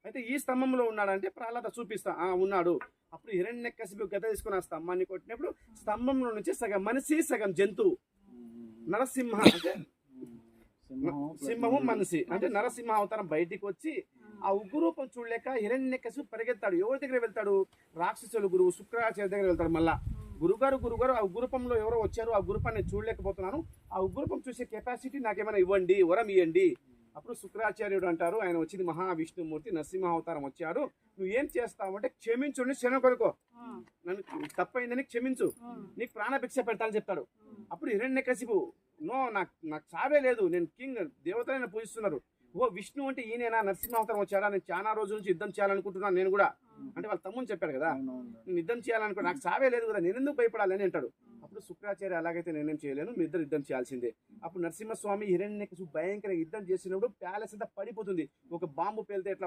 అయితే ఈ స్తంభంలో ఉన్నాడంటే ప్రహ్లాద చూపిస్తా ఉన్నాడు. అప్పుడు హిరణ్యకశిపు గద తీసుకుని ఆ స్తంభాన్ని కొట్టినప్పుడు స్తంభంలో నుంచి సగం మనిషి సగం జంతువు నరసింహ అంటే సింహము మనిషి అంటే నరసింహ అవతారం బయటికి వచ్చి ఆ ఉగ్రరూపం చూడలేక హిరణ్యకశిపు పరిగెత్తాడు. ఎవరి దగ్గర వెళ్తాడు? రాక్షసులు గురువు శుక్రాచార్య దగ్గర వెళ్తాడు. మళ్ళా గురుగారు ఆ ఉగ్రరూపంలో ఎవరో వచ్చారు, ఆ ఉగ్రరూపాన్ని చూడలేకపోతున్నాను, ఆ ఉగ్రరూపం చూసే కెపాసిటీ నాకేమైనా ఇవ్వండి, వరం ఇవ్వండి. అప్పుడు శుక్రాచార్యుడు అంటారు, ఆయన వచ్చింది మహావిష్ణుమూర్తి నరసింహ అవతారం వచ్చాడు, నువ్వు ఏం చేస్తావు అంటే క్షమించుండి శరణ కొడుకో, నన్ను తప్పైందని క్షమించు, నీకు ప్రాణభిక్ష పెడతానని చెప్తాడు. అప్పుడు హిరణ్యకశిపు నో, నాకు చావే లేదు, నేను కింగ్, దేవతలైన పూజిస్తున్నారు, ఓ విష్ణు అంటే ఈయనేనా నరసింహ అవతారం వచ్చాడా, నేను చాలా రోజుల నుంచి యుద్ధం చేయాలనుకుంటున్నాను నేను కూడా, అంటే వాళ్ళ తమ్ముని చెప్పాడు కదా, నేను యుద్ధం చేయాలనుకో, నాకు చావే లేదు కదా, నేను ఎందుకు భయపడాలి అని అంటాడు. అప్పుడు శుక్రాచార్య అలాగైతే నేనేం చేయలేను, మీ ఇద్దరు యుద్ధం చేయాల్సిందే. అప్పుడు నరసింహస్వామి హిరణ్యకశిపు భయంకర యుద్ధం చేసినప్పుడు ప్యాలెస్ అంతా పడిపోతుంది, ఒక బాంబు పేలితే ఎట్లా